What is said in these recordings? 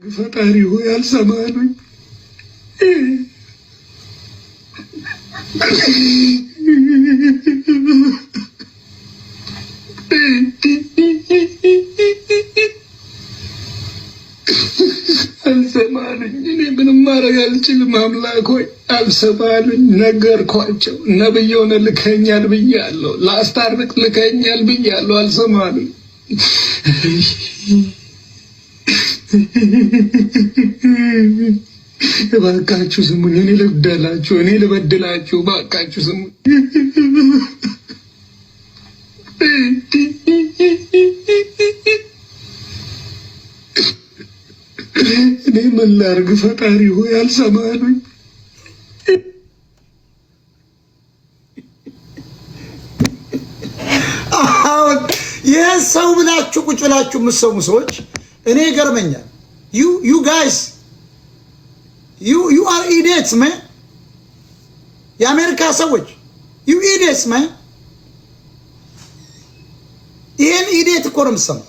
ፈጣሪ ሆይ አልሰማሉኝ። አልሰማሉኝ። እኔ ምንም ማድረግ አልችልም። አምላክ ሆይ አልሰማሉኝ። ነገርኳቸው። ነብይ ሆነ ልከኛል ብያለሁ። ላስታርቅ ልከኛል ብያለሁ። አልሰማሉኝ። እባካችሁ ስሙኝ። እኔ ልበድላችሁ፣ እባካችሁ ስሙኝ። እኔ ምን ላድርግ? ፈጣሪ ሆይ አልሰማሉኝ። አሁን ይህ ሰው ብላችሁ ቁጭ ብላችሁ የምትሰሙ ሰዎች እኔ ይገርመኛል። you guys you are idiots man። የአሜሪካ ሰዎች you idiots man። ይሄን ኢዲየት እኮ ነው የምትሰማው።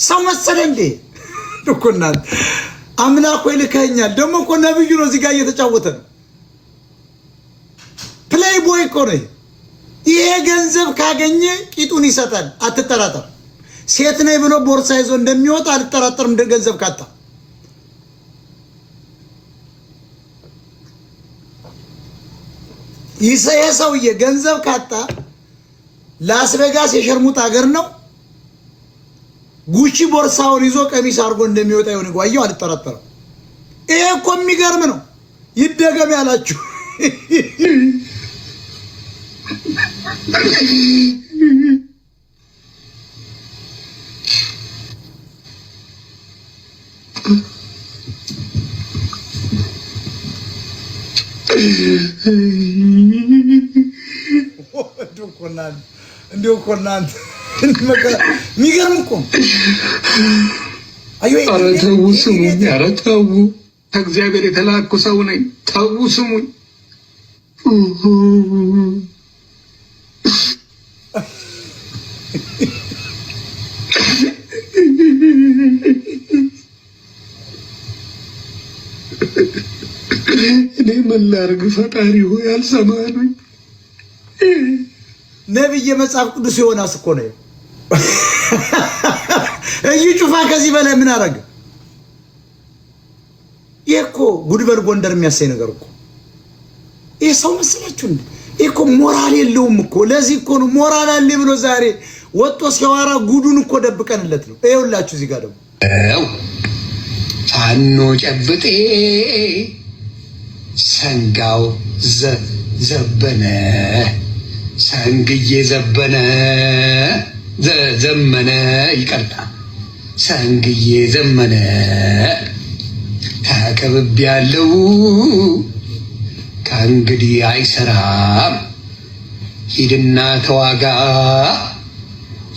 ሰው መሰለ እንዴ? እኮ እናንተ አምላክ ወይ ልከኛል። ደግሞ እኮ ነብዩ ነው እዚህ ጋር እየተጫወተ ነው። ፕሌይ ቦይ እኮ ነው። ይሄ ገንዘብ ካገኘ ቂጡን ይሰጣል፣ አትጠራጠር። ሴት ነኝ ብሎ ቦርሳ ይዞ እንደሚወጣ አልጠራጠርም። ገንዘብ ካጣ ይሄ ሰውዬ ገንዘብ ካጣ ላስ ቬጋስ የሸርሙጥ ሀገር ነው። ጉቺ ቦርሳውን ይዞ ቀሚስ አድርጎ እንደሚወጣ ይሆን ጓየው አልጠራጠርም። ይሄ እኮ የሚገርም ነው። ይደገም ያላችሁ እንዲሁ እኮ እናንተ የሚገርም እኮ ኧረ ተው ስሙኝ። ኧረ ተው፣ ከእግዚአብሔር የተላኩ ሰው ነኝ። ተው ስሙኝ። እኔ ምን ላድርግ? ፈጣሪ ሆይ አልሰማሉኝ። ነብይ መጽሐፍ ቅዱስ ዮናስ እኮ ነው። እዩ ጩፋ ከዚህ በላይ ምን አረገ? ይሄ እኮ ጉድበል ጎንደር የሚያሳይ ነገር እኮ። ይሄ ሰው መስላችሁ እንዴ? ይሄ እኮ ሞራል የለውም እኮ። ለዚህ እኮ ነው ሞራል አለ ብሎ ዛሬ ወጥቶ ሲያወራ ጉዱን እኮ ደብቀንለት ነው። ይኸውላችሁ እዚህ ጋር ደግሞ ፋኖ ጨብጤ ሰንጋው ዘበነ፣ ሰንግዬ ዘበነ ዘመነ፣ ይቅርታ ሰንግዬ ዘመነ። ተከብቤ ያለው ከእንግዲህ አይሰራም። ሂድና ተዋጋ፣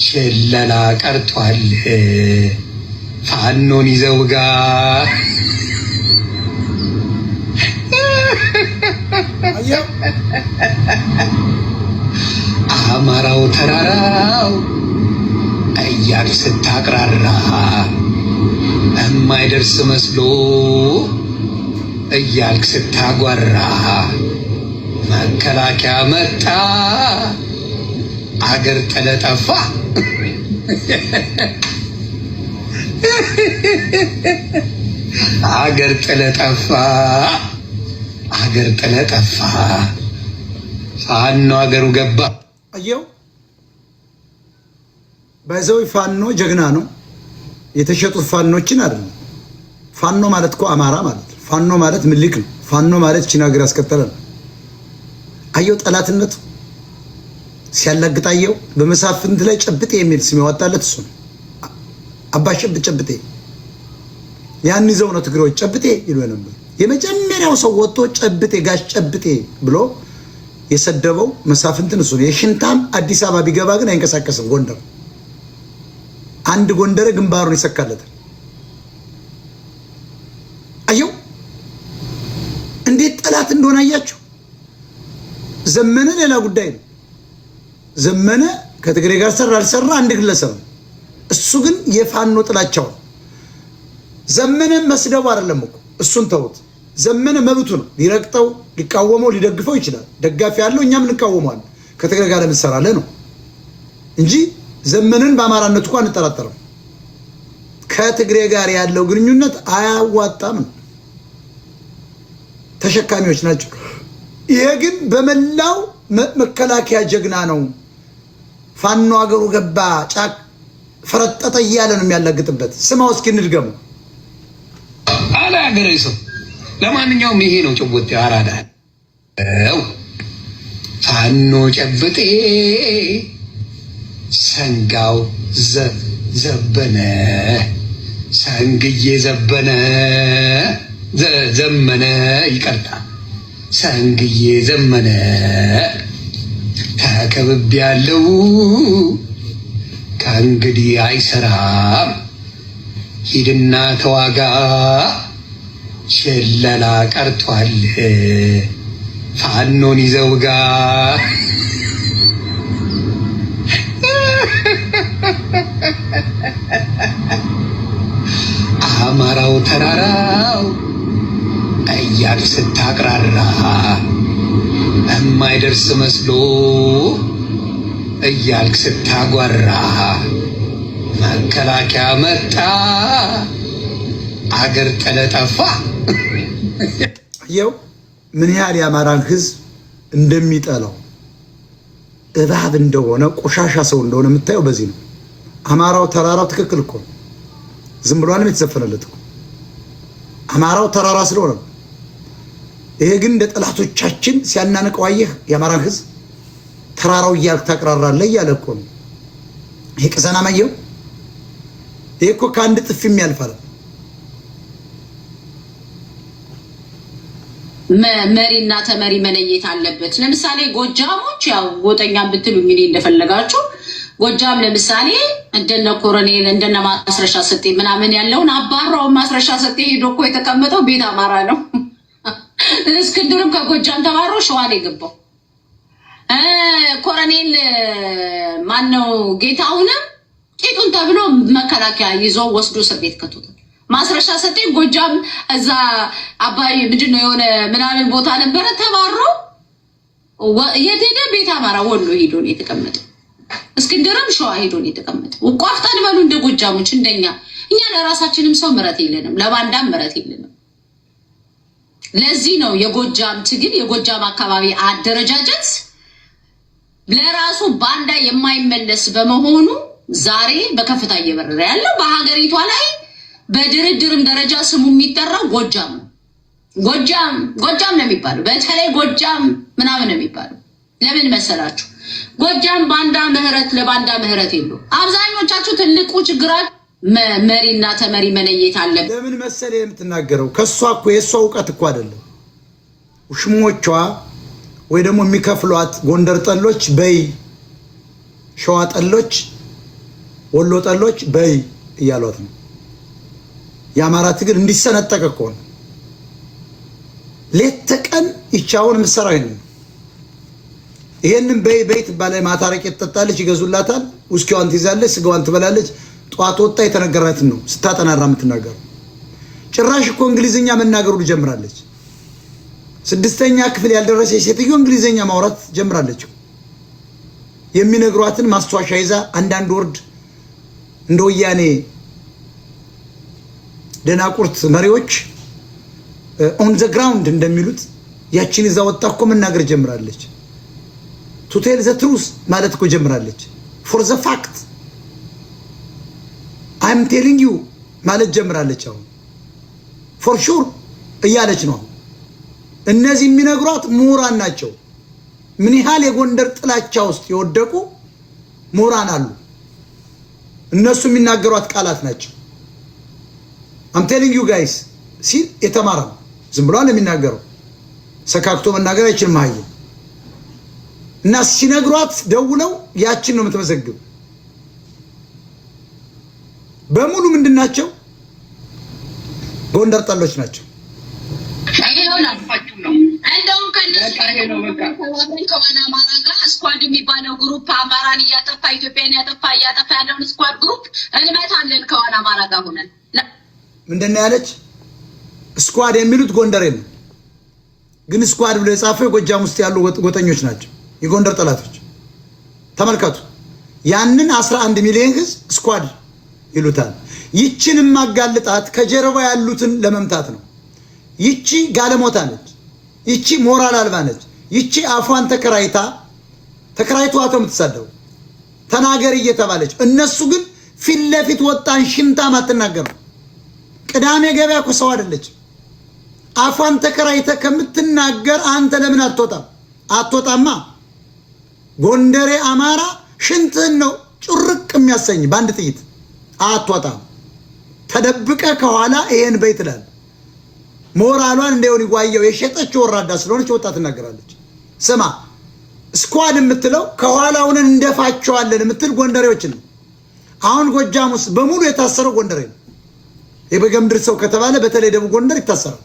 ሸለላ ቀርቷል። ፋኖን ይዘው ጋ አማራው ተራራው እያልክ ስታቅራራ የማይደርስ መስሎ እያልክ ስታጓራ መከላከያ መጣ አገር ጠለጠፋ። አገር ጠለጠፋ፣ አገር ጠለጠፋ። ፋኖ አገሩ ገባ። አየው በዛው ፋኖ ጀግና ነው። የተሸጡት ፋኖችን አይደለም። ፋኖ ማለት እኮ አማራ ማለት፣ ፋኖ ማለት ምልክ ነው። ፋኖ ማለት ቺን ሀገር ያስቀጠለ ነው። አየው ጠላትነቱ ሲያላግጣየው በመሳፍንት ላይ ጨብጤ የሚል ስም ያወጣለት እሱ ነው። አባሸብ ጨብጤ ያን ይዘው ነው ትግሬዎች ጨብጤ ይሉ ነበር። የመጀመሪያው ሰው ወጥቶ ጨብጤ ጋሽ ጨብጤ ብሎ የሰደበው መሳፍንትን እሱ ነው። የሽንታም አዲስ አበባ ቢገባ ግን አይንቀሳቀስም። ጎንደር አንድ ጎንደር ግንባሩን ይሰካለታል። አየው እንዴት ጠላት እንደሆነ አያችሁ። ዘመነ ሌላ ጉዳይ ነው። ዘመነ ከትግሬ ጋር ሰራ አልሰራ አንድ ግለሰብ ነው። እሱ ግን የፋኖ ጥላቻው ዘመነን መስደቡ አይደለም እኮ እሱን ተውት። ዘመነ መብቱ ነው። ሊረግጠው ሊቃወመው ሊደግፈው ይችላል። ደጋፊ ያለው እኛም እንቃወመዋለን። ከትግሬ ጋር ለምትሰራለህ ነው እንጂ ዘመነን በአማራነቱ እንኳን እንጠራጠረው። ከትግሬ ጋር ያለው ግንኙነት አያዋጣም ነው። ተሸካሚዎች ናቸው። ይሄ ግን በመላው መከላከያ ጀግና ነው። ፋኖ አገሩ ገባ ጫቅ ፈረጠጠ እያለ ነው የሚያላግጥበት። ስማው እስኪ እንድገሙ አለ አገሬ ሰው። ለማንኛውም ይሄ ነው ጭውውት አራዳ ነው። ፋኖ ጨብጤ ሰንጋው ዘበነ ሰንግዬ ዘበነ ዘመነ ይቀርታ ሰንግዬ ዘመነ ተከብብ ያለው ከእንግዲህ አይሰራም። ሂድና ተዋጋ ሸለላ ቀርቷል። ፋኖን ይዘውጋ አማራው ተራራው እያልክ ስታቅራራ የማይደርስ መስሎ እያልክ ስታጓራ መከላከያ መጣ አገር ጠለጠፋ። ይኸው ምን ያህል የአማራን ህዝብ እንደሚጠላው እባብ እንደሆነ ቆሻሻ ሰው እንደሆነ የምታየው በዚህ ነው። አማራው ተራራው ትክክል እኮ ነው። ዝም ብሏንም የተዘፈነለት እኮ አማራው ተራራ ስለሆነ ነው። ይሄ ግን እንደ ጠላቶቻችን ሲያናንቀው አየህ። የአማራን ህዝብ ተራራው እያልክ ታቅራራለህ እያለ እኮ ነው። ይሄ ቅሰና ማየው ይሄ እኮ ከአንድ ጥፊም ያልፋል። መሪና ተመሪ መለየት አለበት። ለምሳሌ ጎጃሞች ያው ጎጠኛም ብትሉ እንግዲህ እንደፈለጋችሁ ጎጃም ለምሳሌ እንደነ ኮሎኔል እንደነ ማስረሻ ሰጤ ምናምን ያለውን አባራው ማስረሻ ሰጤ ሄዶ እኮ የተቀመጠው ቤት አማራ ነው። እስክንድርም ከጎጃም ተባሮ ሸዋን የገባው ኮሎኔል ማነው ጌታውንም ቂጡን ተብሎ መከላከያ ይዞ ወስዶ እስር ቤት ከቶታል። ማስረሻ ሰጤ ጎጃም እዛ አባይ ምንድነው የሆነ ምናምን ቦታ ነበረ ተባሮ የት ሄደ? ቤት አማራ ወሎ ሄዶ ነው የተቀመጠው። እስክንድርም ሸዋ ሄዶ ነው የተቀመጠው። ቋፍጣን በሉ እንደ ጎጃሞች እንደኛ። እኛ ለራሳችንም ሰው ምረት የለንም፣ ለባንዳም ምረት የለንም። ለዚህ ነው የጎጃም ትግል የጎጃም አካባቢ አደረጃጀት ለራሱ ባንዳ የማይመለስ በመሆኑ ዛሬ በከፍታ እየበረረ ያለው በሀገሪቷ ላይ በድርድርም ደረጃ ስሙ የሚጠራው ጎጃም ነው። ጎጃም ነው የሚባለው። በተለይ ጎጃም ምናምን ነው የሚባለው። ለምን መሰላችሁ? ጎጃም ባንዳ ምህረት ለባንዳ ምህረት የለው። አብዛኞቻችሁ ትልቁ ችግራችሁ መሪና ተመሪ መለየት አለበት። ለምን መሰለ የምትናገረው? ከሷ እኮ የሷ ዕውቀት እኮ አይደለም። ውሽሞቿ ወይ ደግሞ የሚከፍሏት ጎንደር ጠሎች በይ፣ ሸዋ ጠሎች፣ ወሎ ጠሎች በይ እያሏት ነው። የአማራ ትግል እንዲሰነጠቅ እኮ ነው። ሌት ተቀን ይቻውን ምሰራው ይሄንን በይ በይ ትባላለች። ማታ አረቄ ትጠጣለች፣ ይገዙላታል። ውስኪዋን ትይዛለች፣ ስጋዋን ትበላለች። ጧት ወጣ የተነገራትን ነው ስታጠናራ የምትናገረው። ጭራሽ እኮ እንግሊዝኛ መናገሩ ጀምራለች። 6ኛ ክፍል ያልደረሰች ሴትዮ እንግሊዝኛ ማውራት ጀምራለች። የሚነግሯትን ማስተዋሻ ይዛ አንዳንድ ወርድ እንደ ወያኔ ደናቁርት መሪዎች ኦን ዘ ግራውንድ እንደሚሉት ያቺን ይዛ ወጣ እኮ መናገር ጀምራለች። ቱ ቴል ዘ ትሩዝ ማለት እኮ ጀምራለች። ፎር ዘ ፋክት አይም ቴሊንግ ዩ ማለት ጀምራለች። አሁን ፎር ሹር እያለች ነው። እነዚህ የሚነግሯት ምሁራን ናቸው። ምን ያህል የጎንደር ጥላቻ ውስጥ የወደቁ ምሁራን አሉ። እነሱ የሚናገሯት ቃላት ናቸው። አም ቴሊንግ ዩ ጋይስ ሲል የተማረ ዝም ብሎ የሚናገረው ሰካክቶ መናገር አይችልም። ማየ እና ሲነግሯት ደውለው ያችን ነው የምትመዘግብ። በሙሉ ምንድናቸው? ጎንደር ጠሎች ናቸው። እንደውም ከነሱ ከዋና አማራ ጋር ስኳድ የሚባለው ግሩፕ አማራን እያጠፋ ኢትዮጵያን እያጠፋ ያለውን ስኳድ ግሩፕ እንመታለን ከዋና አማራ ጋር ሆነን ምንድነው ያለች? ስኳድ የሚሉት ጎንደሬ ነው። ግን ስኳድ ብሎ የጻፈው ጎጃም ውስጥ ያሉ ጎጠኞች ናቸው፣ የጎንደር ጠላቶች። ተመልከቱ። ያንን 11 ሚሊዮን ህዝብ ስኳድ ይሉታል። ይችን ማጋልጣት ከጀርባ ያሉትን ለመምታት ነው። ይቺ ጋለሞታ ነች። ይቺ ሞራል አልባ ነች። ይቺ አፏን ተከራይቷ የምትሳደው ተናገር እየተባለች፣ እነሱ ግን ፊት ለፊት ወጣን ሽምታም አትናገር። ቅዳሜ ገበያ እኮ ሰው አይደለች። አፏን ተከራይተ ከምትናገር አንተ ለምን አትወጣማ? ጎንደሬ አማራ ሽንትህን ነው ጭርቅ የሚያሰኝ በአንድ ጥይት። አትወጣም። ተደብቀ ከኋላ ይሄን በይ ትላለህ። ሞራሏን እንደውን ይጓየው የሸጠች ወራዳ ስለሆነች ወጣ ትናገራለች። ስማ ስኳድ የምትለው ከኋላውን እንደፋቸዋለን የምትል ጎንደሬዎችን ነው። አሁን ጎጃም ውስጥ በሙሉ የታሰረው ጎንደሬ ነው። የበገምድር ሰው ከተባለ በተለይ ደቡብ ጎንደር ይታሰራል።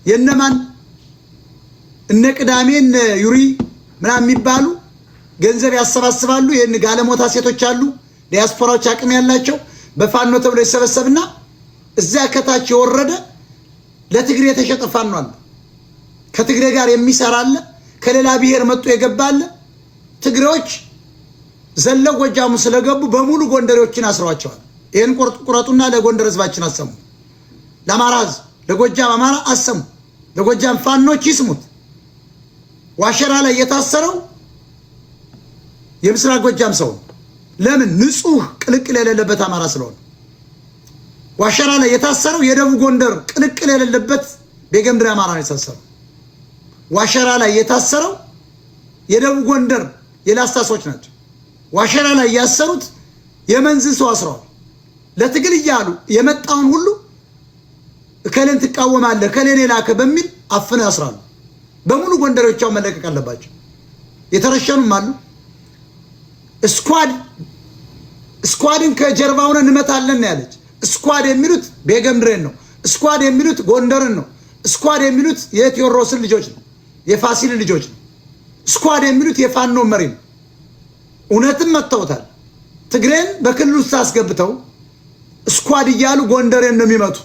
የነማን እነ ቅዳሜ እነ ዩሪ ምናምን የሚባሉ ገንዘብ ያሰባስባሉ። የነ ጋለሞታ ሴቶች አሉ፣ ዲያስፖራዎች አቅም ያላቸው በፋኖ ተብሎ ይሰበሰብና እዛ ከታች የወረደ ለትግሬ የተሸጠ ፋኖ አለ። ከትግሬ ጋር የሚሰራ አለ። ከሌላ ብሔር መጥቶ የገባለ። ትግሬዎች ዘለው ጎጃሙ ስለገቡ በሙሉ ጎንደሬዎችን አስረዋቸዋል። ይሄን ቁረጡና ለጎንደር ህዝባችን አሰሙ። ለአማራ ህዝብ፣ ለጎጃም አማራ አሰሙ። ለጎጃም ፋኖች ይስሙት። ዋሸራ ላይ የታሰረው የምስራቅ ጎጃም ሰው ለምን? ንጹህ ቅልቅል የሌለበት አማራ ስለሆነ። ዋሸራ ላይ የታሰረው የደቡብ ጎንደር ቅልቅል የሌለበት በገምድር አማራ ነው የታሰረው። ዋሸራ ላይ የታሰረው የደቡብ ጎንደር የላስታ ሰዎች ናቸው። ዋሸራ ላይ ያሰሩት የመንዝን ሰው አስረዋል። ለትግል እያሉ የመጣውን ሁሉ እከሌን ትቃወማለህ እከሌን ላከ በሚል አፍነው ያስራሉ። በሙሉ ጎንደሮቻው መለቀቅ አለባቸው። የተረሸኑም አሉ። ስኳድን ከጀርባውን እንመታለን ያለች። ስኳድ የሚሉት ቤገምድሬን ነው። ስኳድ የሚሉት ጎንደርን ነው። ስኳድ የሚሉት የቴዎድሮስን ልጆች ነው፣ የፋሲል ልጆች ነው። ስኳድ የሚሉት የፋኖ መሪ ነው። እውነትም መተውታል። ትግሬን በክልል ውስጥ አስገብተው ስኳድ እያሉ ጎንደሬን ነው የሚመቱ።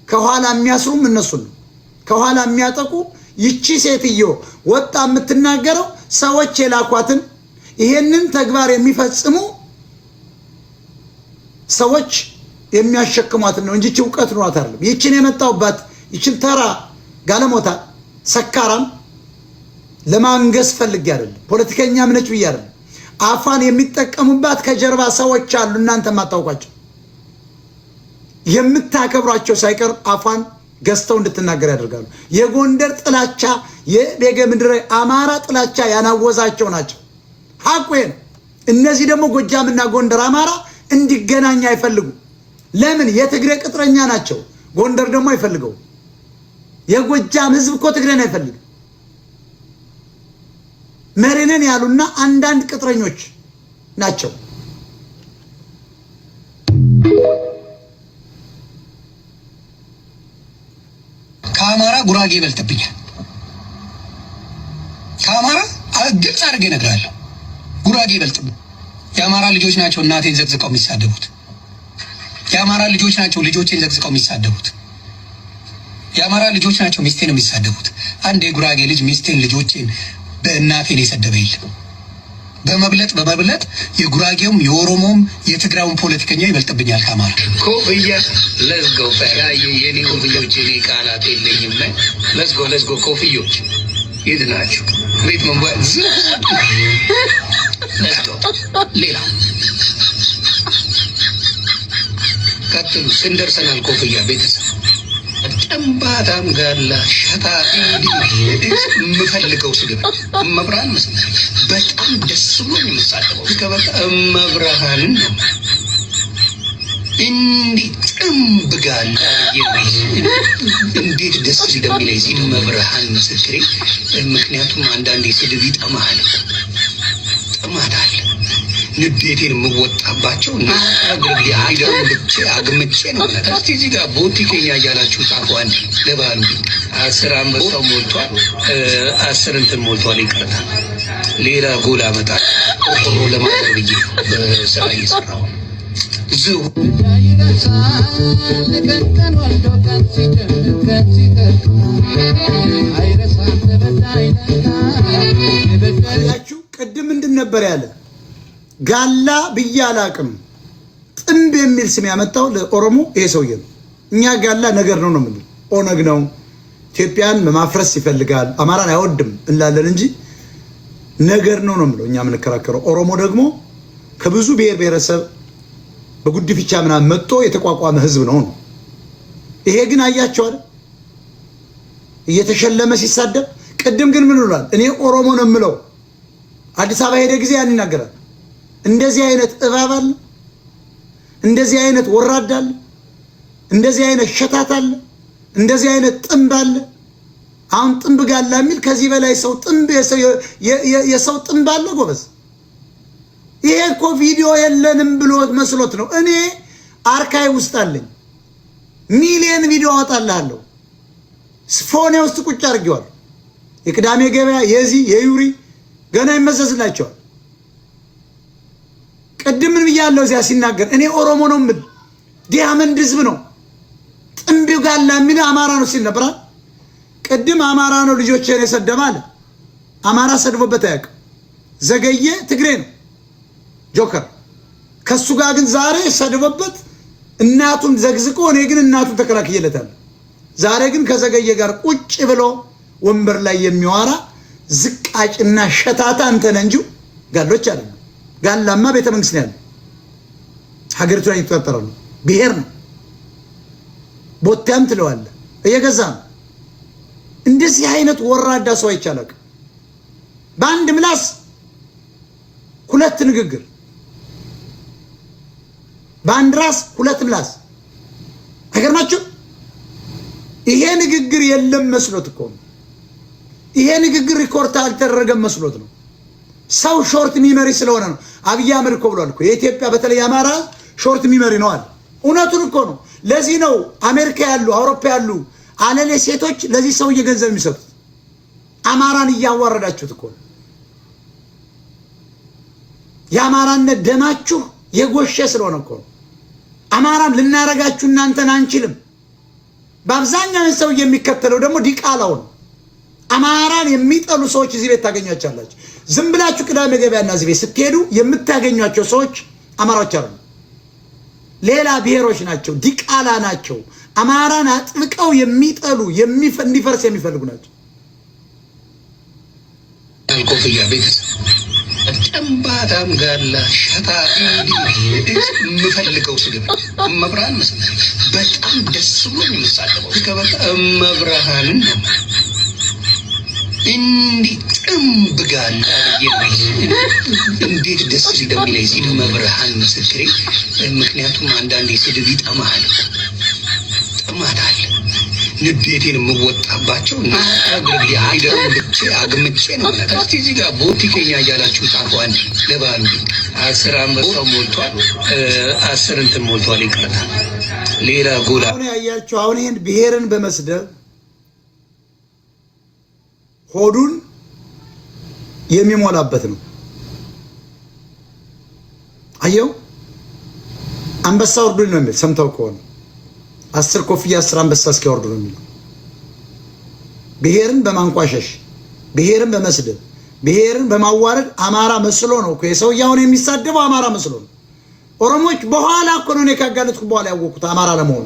ከኋላ የሚያስሩም እነሱን ነው። ከኋላ የሚያጠቁ ይቺ ሴትዮ ወጣ የምትናገረው ሰዎች የላኳትን ይሄንን ተግባር የሚፈጽሙ ሰዎች የሚያሸክሟትን ነው እንጂ እውቀት ኖሯት አይደለም። ይችን የመጣውባት ይችን ተራ ጋለሞታ ሰካራም ለማንገስ ፈልጌ አይደለም። ፖለቲከኛ ምነች ብዬ አይደለም። አፋን የሚጠቀሙባት ከጀርባ ሰዎች አሉ፣ እናንተ ማታውቋቸው የምታከብሯቸው ሳይቀር አፋን ገዝተው እንድትናገር ያደርጋሉ። የጎንደር ጥላቻ የቤገምድር አማራ ጥላቻ ያናወዛቸው ናቸው። ሐቁ ነው። እነዚህ ደግሞ ጎጃምና ጎንደር አማራ እንዲገናኝ አይፈልጉም። ለምን? የትግሬ ቅጥረኛ ናቸው። ጎንደር ደግሞ አይፈልገው። የጎጃም ህዝብ እኮ ትግሬን አይፈልግም። መሪነን ያሉና አንዳንድ ቅጥረኞች ናቸው። ከአማራ ጉራጌ ይበልጥብኛል። ከአማራ ግልጽ አድርጌ እነግራለሁ። ጉራጌ ይበልጥብኛል። የአማራ ልጆች ናቸው እናቴን ዘቅዝቀው የሚሳደቡት። የአማራ ልጆች ናቸው ልጆቼን ዘቅዝቀው የሚሳደቡት። የአማራ ልጆች ናቸው ሚስቴን የሚሳደቡት። አንድ የጉራጌ ልጅ ሚስቴን ልጆቼን በእናቴን የሰደበ የለም። በመብለጥ የጉራጌውም የኦሮሞም የትግራዩም ፖለቲከኛ ይበልጥብኛል ከአማራ። ኮፍያ ለዝጎ የኔ ኮፍዮች እኔ ቃላት የለኝም። ለዝጎ ኮፍዮች የት ናቸው? ቤት መንጓ ሌላ ቀጥሉ። ስንደርሰናል ኮፍያ ቤተሰብ ጠንባታም ጋላ ሸታዲ የምፈልገው ስድብ መብራን መስመር በጣም ደስ ብሎ የምሳደበው እስከበቃ መብራሃንን ነው። እንዴት ጥንብ ጋላ እንዴት ደስ እንደሚለኝ ሲል መብራሃን ምስክሬ። ምክንያቱም አንዳንዴ ስድብ ይጠማሃል፣ ጥማት አለ። ንዴቴን የምወጣባቸው ናግርግ አይደሩ ብቻ አግምቼ ነው ነገር። እስቲ እዚህ ጋር ቦቲከኛ እያላችሁ ጻፉ። አንድ ለባሉ 10 አንበሳው ሞልቷል፣ 10 እንትን ሞልቷል። ይቀርታል ሌላ ጎል አመጣ ቆሮ ለማድረግ ብዬ ስራ እየሰራሁ ቅድም ምንድን ነበር ያለ? ጋላ ብዬ አላቅም ጥንብ የሚል ስም ያመጣው ለኦሮሞ ይሄ ሰውዬ ነው። እኛ ጋላ ነገር ነው ነው የምንለው። ኦነግ ነው፣ ኢትዮጵያን መማፍረስ ይፈልጋል፣ አማራን አይወድም እንላለን እንጂ ነገር ነው ነው የምለው እኛ የምንከራከረው። ኦሮሞ ደግሞ ከብዙ ብሔር ብሔረሰብ በጉድፍቻ ምናምን መጥቶ የተቋቋመ ህዝብ ነው ነው። ይሄ ግን አያቸዋል እየተሸለመ ሲሳደብ። ቅድም ግን ምን ብሏል? እኔ ኦሮሞ ነው የምለው። አዲስ አበባ ሄደ ጊዜ ያን ይናገራል። እንደዚህ አይነት እባብ አለ፣ እንደዚህ አይነት ወራዳ አለ፣ እንደዚህ አይነት ሸታት አለ፣ እንደዚህ አይነት ጥንብ አለ። አሁን ጥንብ ጋላ የሚል ከዚህ በላይ ሰው ጥንብ የሰው ጥንብ አለ ጎበዝ። ይሄ እኮ ቪዲዮ የለንም ብሎ መስሎት ነው። እኔ አርካይቭ ውስጥ አለኝ፣ ሚሊየን ቪዲዮ አወጣልሃለሁ። ፎኔ ውስጥ ቁጭ አድርጌዋል። የቅዳሜ ገበያ የዚህ የዩሪ ገና ይመዘዝላቸዋል። ቅድም ምን ብያለሁ? እዚያ ሲናገር እኔ ኦሮሞ ነው የምል ዲያመንድ ህዝብ ነው ጥንብ ጋላ የሚል አማራ ነው ሲል ነበር። ቅድም አማራ ነው ልጆቼን የሰደበ አለ። አማራ ሰድቦበት አያውቅም። ዘገየ ትግሬ ነው ጆከር። ከሱ ጋር ግን ዛሬ ሰድቦበት እናቱን ዘግዝቆ፣ እኔ ግን እናቱን ተከላክየለታለሁ። ዛሬ ግን ከዘገየ ጋር ቁጭ ብሎ ወንበር ላይ የሚዋራ ዝቃጭና ሸታታ አንተ ነህ እንጂ ጋሎች አይደለም። ጋላማ ቤተ መንግስት ነው ያለው፣ ሀገሪቱ ላይ የተፈጠረው ነው፣ ብሔር ነው። ቦታም ትለዋለህ እየገዛ ነው። እንደዚህ አይነት ወራዳ ሰው አይቻላል። በአንድ ምላስ ሁለት ንግግር፣ በአንድ ራስ ሁለት ምላስ። አይገርማችሁ? ይሄ ንግግር የለም መስሎት እኮ ነው። ይሄ ንግግር ሪኮርድ አልተደረገም መስሎት ነው። ሰው ሾርት ሚመሪ ስለሆነ ነው። አብይ አህመድ እኮ ብሏል እኮ የኢትዮጵያ በተለይ አማራ ሾርት ሚመሪ ነው አለ። እውነቱን እኮ ነው። ለዚህ ነው አሜሪካ ያሉ አውሮፓ ያሉ አለሌ ሴቶች ለዚህ ሰውዬ ገንዘብ የሚሰጡት። አማራን እያዋረዳችሁት እኮ ነው። የአማራነት ደማችሁ የጎሸ ስለሆነ እኮ ነው። አማራን ልናረጋችሁ እናንተን አንችልም። በአብዛኛው ሰው የሚከተለው ደግሞ ዲቃላው ነው። አማራን የሚጠሉ ሰዎች እዚህ ቤት ታገኟቸዋላችሁ። ዝም ብላችሁ ቅዳሜ ገበያና እዚህ ቤት ስትሄዱ የምታገኟቸው ሰዎች አማራዎች አይደሉም፣ ሌላ ብሔሮች ናቸው፣ ዲቃላ ናቸው። አማራን አጥብቀው የሚጠሉ እንዲፈርስ የሚፈልጉ ናቸው። አልኮፍያ ቤተሰብ ጠንባታም ጋላ ሸታፊ የምፈልገው ስድብ መብርሃን መስሎኝ በጣም ደስ ብሎኝ የምሳደበው ከበቃ መብርሃንን ነው። እንዲህ ጥንብ ጋላ እንዴት ደስ እንደሚለኝ ሲል መብርሃን ምስክሬ። ምክንያቱም አንዳንዴ ስድብ ይጠማሃል፣ ጥማት አለ። ንዴቴን የምወጣባቸው እና አይደርቼ አግምቼ ነው። እስቲ እዚህ ጋር ቦቲከኛ እያላችሁ ጻፉ። አንድ ለባሉ 10 አንበሳው ሞልቷል፣ 10 እንትን ሞልቷል። ይቅርታ ሌላ ጎላ አሁን ያያችሁ። አሁን ይሄን ብሔርን በመስደብ ሆዱን የሚሞላበት ነው። አየው አንበሳ ወርዱ ነው የሚል ሰምተው ከሆነ 10 ኮፍያ 10 አንበሳ እስኪወርዱ ነው የሚለው። ብሔርን በማንቋሸሽ ብሔርን በመስደብ ብሔርን በማዋረድ አማራ መስሎ ነው እኮ የሰውያውን የሚሳደበው አማራ መስሎ ነው። ኦሮሞች በኋላ እኮ ነው እኔ ካጋለጥኩ በኋላ ያወቁት አማራ ለመሆኑ።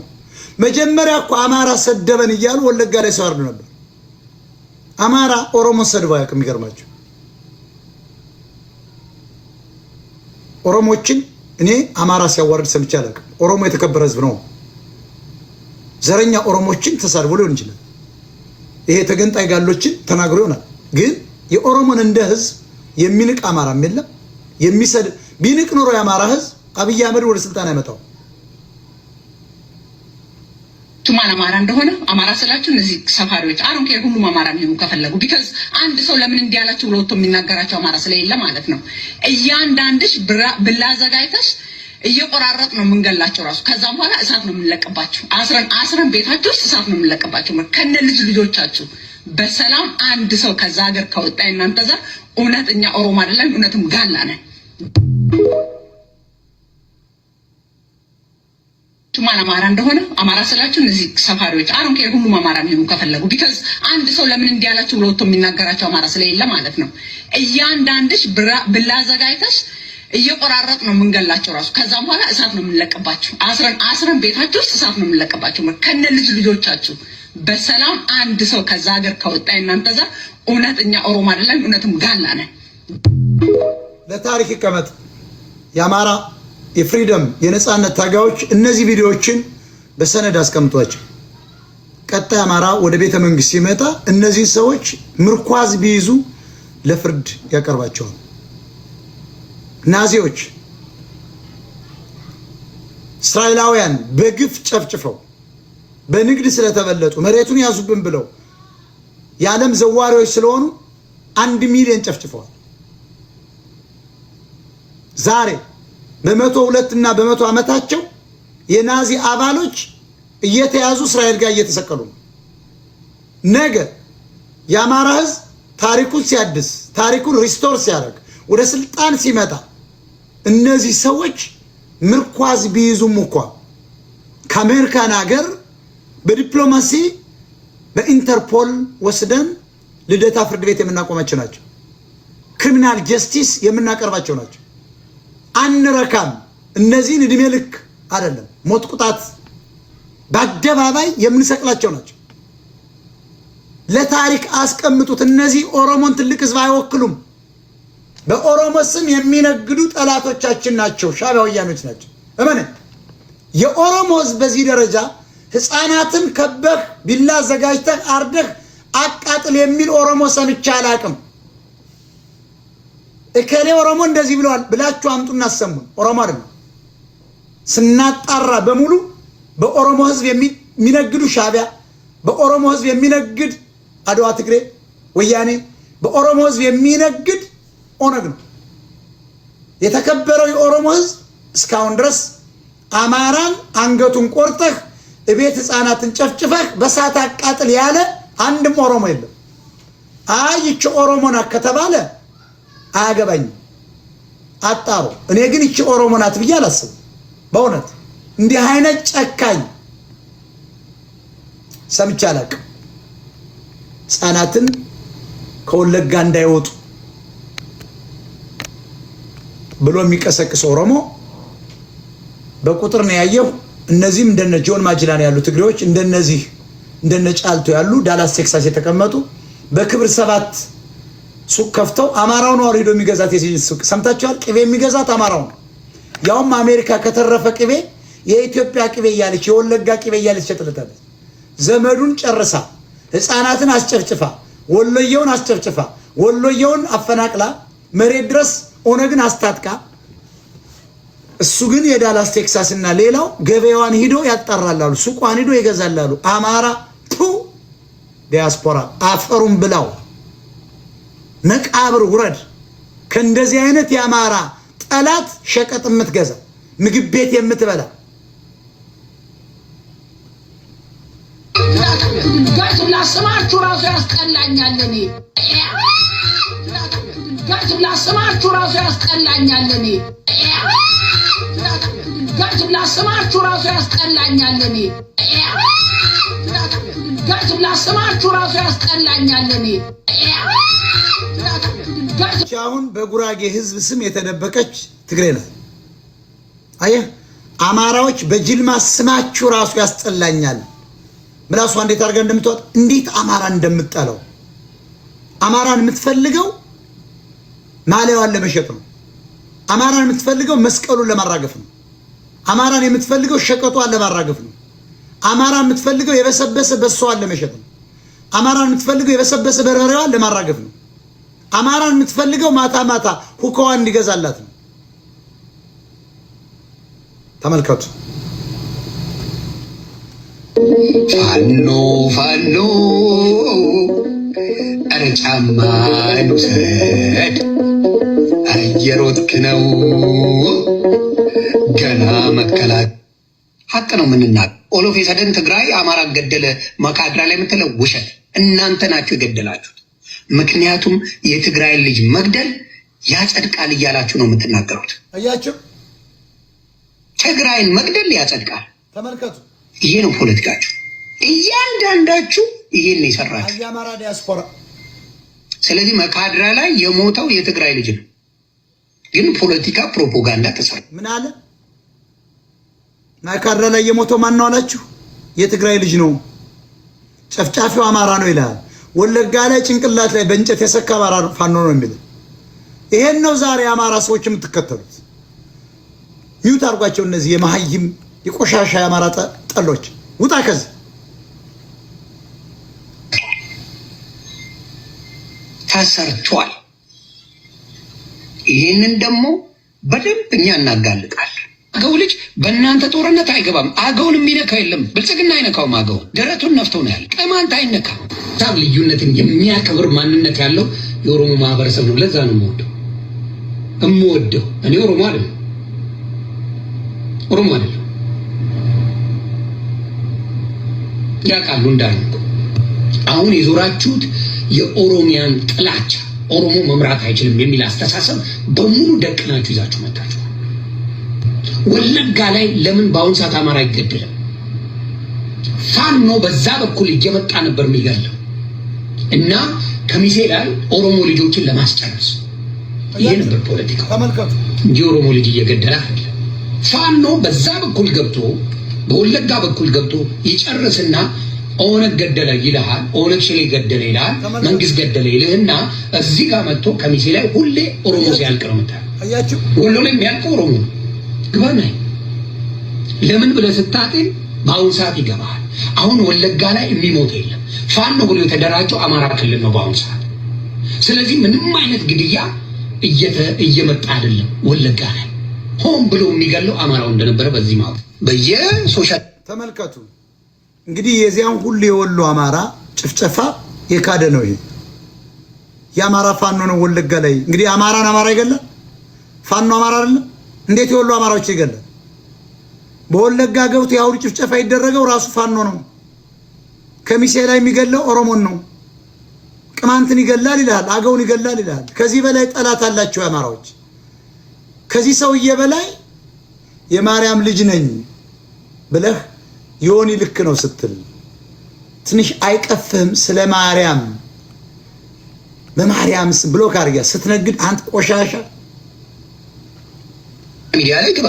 መጀመሪያ እኮ አማራ ሰደበን እያሉ ወለጋ ላይ ሲወርዱ ነበር። አማራ ኦሮሞ ሰድባ ያውቅ። የሚገርማችሁ ኦሮሞችን እኔ አማራ ሲያዋርድ ሰምቼ አላውቅም። ኦሮሞ የተከበረ ህዝብ ነው። ዘረኛ ኦሮሞችን ተሳድቦ ሊሆን ይችላል። ይሄ ተገንጣይ ጋሎችን ተናግሮ ይሆናል። ግን የኦሮሞን እንደ ህዝብ የሚንቅ አማራም የለም። የሚሰድብ ቢንቅ ኖሮ የአማራ ህዝብ አብይ አህመድ ወደ ስልጣን አይመጣው። ማን አማራ እንደሆነ አማራ ስላችሁ እነዚህ ሰፋሪዎች አሮን ከ ሁሉም አማራ ነው ከፈለጉ ቢካዝ አንድ ሰው ለምን እንዲያላችሁ ብሎ ወጥቶ የሚናገራቸው አማራ ስለሌለ ማለት ነው። እያንዳንድሽ ብላዘጋይተሽ እየቆራረጥ ነው የምንገላቸው ራሱ። ከዛም በኋላ እሳት ነው የምንለቅባቸው። አስረን ቤታችሁ ውስጥ እሳት ነው የምንለቅባቸው ከነ ልጆቻችሁ። በሰላም አንድ ሰው ከዛ ሀገር ከወጣ እናንተ ዘር እውነተኛ ኦሮሞ አይደለም፣ እውነትም ጋላ ነን። ማን አማራ እንደሆነ አማራ ስላችሁ እነዚህ ሰፋሪዎች አሮን ከ ሁሉም አማራ የሚሆኑ ከፈለጉ ቢካዝ አንድ ሰው ለምን እንዲያላችሁ ብሎ ወጥቶ የሚናገራቸው አማራ ስለሌለ ማለት ነው። እያንዳንድሽ ብላ ዘጋይተሽ እየቆራረጥ ነው የምንገላቸው ራሱ። ከዛም በኋላ እሳት ነው የምንለቅባቸው። አስረን ቤታችሁ ውስጥ እሳት ነው የምንለቅባቸው ከነ ልጆቻችሁ። በሰላም አንድ ሰው ከዛ ሀገር ከወጣ እናንተ ዘር እውነተኛ ኦሮሞ አይደለም፣ እውነትም ጋላ ነን። ለታሪክ ይቀመጥ። የአማራ የፍሪደም የነጻነት ታጋዮች እነዚህ ቪዲዮዎችን በሰነድ አስቀምጧቸው። ቀጣይ አማራ ወደ ቤተ መንግስት ሲመጣ እነዚህ ሰዎች ምርኳዝ ቢይዙ ለፍርድ ያቀርባቸዋል። ናዚዎች እስራኤላውያን በግፍ ጨፍጭፈው በንግድ ስለተበለጡ መሬቱን ያዙብን ብለው የዓለም ዘዋሪዎች ስለሆኑ 1 ሚሊዮን ጨፍጭፈዋል። ዛሬ በ102 እና በ100 ዓመታቸው የናዚ አባሎች እየተያዙ እስራኤል ጋር እየተሰቀሉ ነው። ነገ የአማራ ህዝብ ታሪኩን ሲያድስ ታሪኩን ሪስቶር ሲያደርግ ወደ ስልጣን ሲመጣ እነዚህ ሰዎች ምርኳዝ ቢይዙም እንኳ ከአሜሪካን ሀገር በዲፕሎማሲ በኢንተርፖል ወስደን ልደታ ፍርድ ቤት የምናቆማቸው ናቸው። ክሪሚናል ጀስቲስ የምናቀርባቸው ናቸው። አንረካም። እነዚህን እድሜ ልክ አይደለም ሞት ቁጣት በአደባባይ የምንሰቅላቸው ናቸው። ለታሪክ አስቀምጡት። እነዚህ ኦሮሞን ትልቅ ህዝብ አይወክሉም። በኦሮሞ ስም የሚነግዱ ጠላቶቻችን ናቸው። ሻዕቢያ ወያኖች ናቸው። እመነ የኦሮሞ ህዝብ በዚህ ደረጃ ህፃናትን ከበህ ቢላ ዘጋጅተህ አርደህ አቃጥል የሚል ኦሮሞ ሰምቼ አላቅም። እከሌ ኦሮሞ እንደዚህ ብለዋል ብላችሁ አምጡና አሰሙን። ኦሮሞ አይደለም። ስናጣራ በሙሉ በኦሮሞ ህዝብ የሚነግዱ ሻዕቢያ፣ በኦሮሞ ህዝብ የሚነግድ አድዋ ትግሬ ወያኔ፣ በኦሮሞ ህዝብ የሚነግድ ኦነግ ነው። የተከበረው የኦሮሞ ህዝብ እስካሁን ድረስ አማራን አንገቱን ቆርጠህ እቤት ህፃናትን ጨፍጭፈህ በሳት አቃጥል ያለ አንድም ኦሮሞ የለም። አይ ይቺ ኦሮሞ ናት ከተባለ አያገባኝም፣ አጣሩ። እኔ ግን ይቺ ኦሮሞ ናት ብዬ አላስብም። በእውነት እንዲህ አይነት ጨካኝ ሰምቼ አላውቅም። ህፃናትን ከወለጋ እንዳይወጡ ብሎ የሚቀሰቅስ ኦሮሞ በቁጥር ነው ያየው። እነዚህም እንደነ ጆን ማጅላን ያሉ ትግሬዎች እንደነዚህ እንደነ ጫልቶ ያሉ ዳላስ ቴክሳስ የተቀመጡ በክብር 7 ሱቅ ከፍተው አማራው ነው ሄዶ የሚገዛት የሲጅን ሱቅ ሰምታችኋል። ቅቤ የሚገዛት አማራው ነው። ያውም አሜሪካ ከተረፈ ቅቤ የኢትዮጵያ ቅቤ እያለች የወለጋ ቅቤ እያለች ሸጥለታለች። ዘመዱን ጨርሳ ህፃናትን አስጨፍጭፋ ወሎየውን አስጨፍጭፋ ወሎየውን አፈናቅላ መሬት ድረስ ኦነግን አስታጥቃ እሱ ግን የዳላስ ቴክሳስ እና ሌላው ገበያዋን ሂዶ ያጣራላሉ፣ ሱቋን ሂዶ ይገዛላሉ። አማራ ቱ ዲያስፖራ አፈሩን ብላው መቃብር ውረድ። ከእንደዚህ አይነት የአማራ ጠላት ሸቀጥ የምትገዛ ምግብ ቤት የምትበላ ጋሽ ላስማችሁ ራሱ ያስጠላኛል። እኔ ጋሽ ላስማችሁ ራሱ ያስጠላኛል። እኔ ጋሽ ላስማችሁ ራሱ ያስጠላኛል። እኔ ጋሽ ላስማችሁ ራሱ ያስጠላኛል። እኔ አሁን በጉራጌ ህዝብ ስም የተደበቀች ትግሬ ናት። አየህ አማራዎች በጅልማ ስማችሁ ራሱ ያስጠላኛል። ምላሷ እንዴት አድርጋ እንደምትወጣ እንዴት አማራን እንደምትጠላው። አማራን የምትፈልገው ማሊያዋን ለመሸጥ ነው። አማራን የምትፈልገው መስቀሉን ለማራገፍ ነው። አማራን የምትፈልገው ሸቀጧን ለማራገፍ ነው። አማራን የምትፈልገው የበሰበሰ በሷን ለመሸጥ ነው። አማራን የምትፈልገው የበሰበሰ በርበሬዋን ለማራገፍ ነው። አማራን የምትፈልገው ማታ ማታ ሁካዋን እንዲገዛላት ነው። ተመልከቱ። ፋኖ ፋኖ ኧረ ጫማ እንውሰድ እየሮጥክ ነው ገና መከላከል ሀቅ ነው የምንናገር። ኦሎፍ የሰደን ትግራይ አማራ ገደለ ማካድራ ላይ የምትለው ውሸት። እናንተ ናችሁ የገደላችሁት። ምክንያቱም የትግራይ ልጅ መግደል ያጸድቃል እያላችሁ ነው የምትናገሩት። አያችሁ፣ ትግራይን መግደል ያጸድቃል። ተመልከቱ። ይሄ ነው ፖለቲካችሁ። እያንዳንዳችሁ ይሄን ነው የሰራችሁ የአማራ ዲያስፖራ። ስለዚህ መካድራ ላይ የሞተው የትግራይ ልጅ ነው፣ ግን ፖለቲካ ፕሮፓጋንዳ ተሰራ። ምን አለ? መካድራ ላይ የሞተው ማን ነው አላችሁ? የትግራይ ልጅ ነው፣ ጨፍጫፊው አማራ ነው ይላል። ወለጋ ላይ ጭንቅላት ላይ በእንጨት የሰካ አማራ ፋኖ ነው የሚል ይሄን ነው ዛሬ አማራ ሰዎች የምትከተሉት። ሚውት አድርጓቸው እነዚህ የመሀይም የቆሻሻ የአማራ ጠሎች። ውጣ ከዚህ። ተሰርቷል። ይህንን ደግሞ በደንብ እኛ እናጋልጣለን። አገው ልጅ በእናንተ ጦርነት አይገባም። አገውን የሚነካ የለም። ብልጽግና አይነካውም። አገውን ደረቱን ነፍተው ነው ያለ። ቅማንት አይነካም። ታብ ልዩነትን የሚያከብር ማንነት ያለው የኦሮሞ ማህበረሰብ ነው። ለዛ ነው እምወደው። እኔ ኦሮሞ አይደለም ያውቃሉ እንዳሉ። አሁን የዞራችሁት የኦሮሚያን ጥላቻ ኦሮሞ መምራት አይችልም የሚል አስተሳሰብ በሙሉ ደቅናችሁ ይዛችሁ መጣችሁ። ወለጋ ላይ ለምን በአሁን ሰዓት አማራ አይገደልም? ፋኖ በዛ በኩል እየመጣ ነበር የሚገለው እና ከሚሴ ላይ ኦሮሞ ልጆችን ለማስጨረስ ይሄ ነበር ፖለቲካ። ተመልከቱ እንጂ ኦሮሞ ልጅ እየገደለ አይደለም። ፋኖ በዛ በኩል ገብቶ በወለጋ በኩል ገብቶ ይጨርስና ኦነግ ገደለ ይልሃል፣ ኦነግ ሽሌ ገደለ ይልሃል፣ መንግስት ገደለ ይልህና እዚህ ጋር መጥቶ ከሚሴ ላይ ሁሌ ኦሮሞ ሲያልቅ ነው የምታየው። አያችሁ፣ ወሎ ላይ የሚያልቀው ኦሮሞ ነው። ግባና ለምን ብለህ ስታጤን በአሁን ሰዓት ይገባሃል። አሁን ወለጋ ላይ የሚሞት የለም። ፋኖ ብሎ የተደራጀው አማራ ክልል ነው በአሁን ሰዓት። ስለዚህ ምንም አይነት ግድያ እየመጣ አይደለም። ወለጋ ላይ ሆን ብሎ የሚገለው አማራው እንደነበረ በዚህ ማለት በየሶሻል ተመልከቱ። እንግዲህ የዚያን ሁሉ የወሎ አማራ ጭፍጨፋ የካደ ነው። ይሄ የአማራ ፋኖ ነው ወለጋ ላይ። እንግዲህ አማራን አማራ ይገላል፣ ፋኖ አማራ አይደለም። እንዴት የወሎ አማራዎች ይገላል? በወለጋ ገብቶ ያውሩ ጭፍጨፋ ይደረገው ራሱ ፋኖ ነው። ከሚሴ ላይ የሚገለው ኦሮሞን ነው። ቅማንትን ይገላል ይላል፣ አገውን ይገላል ይላል። ከዚህ በላይ ጠላት አላቸው አማራዎች። ከዚህ ሰውዬ በላይ የማርያም ልጅ ነኝ ብለህ ዮኒ ልክ ነው ስትል ትንሽ አይቀፍህም? ስለ ማርያም በማርያም ብሎክ አድርጊያ ስትነግድ አንተ ቆሻሻ ሚዲያ ላይ ግባ።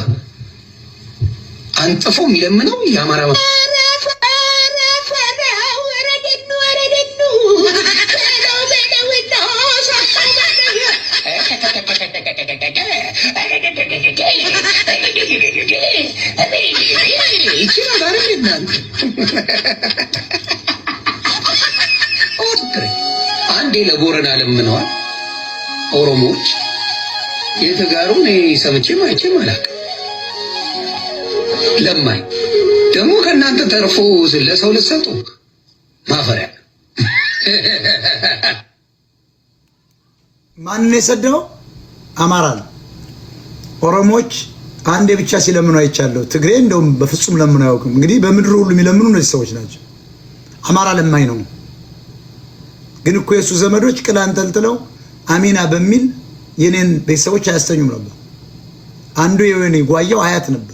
አንጥፎ የሚለምነው የአማራ አንዴ ለቦረና ለምነዋል ኦሮሞዎች። የተጋሩን ሰምቼም አይቼም አላውቅም። ለማኝ ደግሞ ከእናንተ ተርፎ ለሰው ልትሰጡ ማፈሪያ። ማንን የሰደው? አማራ ነው። ኦሮሞዎች አንዴ ብቻ ሲለምኑ አይቻለሁ። ትግሬ እንደውም በፍጹም ለምኑ አያውቅም። እንግዲህ በምድር ሁሉ የሚለምኑ እነዚህ ሰዎች ናቸው። አማራ ለማኝ ነው። ግን እኮ የሱ ዘመዶች ቅል አንጠልጥለው አሚና በሚል የኔን ቤተሰቦች አያስተኙም ነበር። አንዱ የወኔ ጓያው አያት ነበር።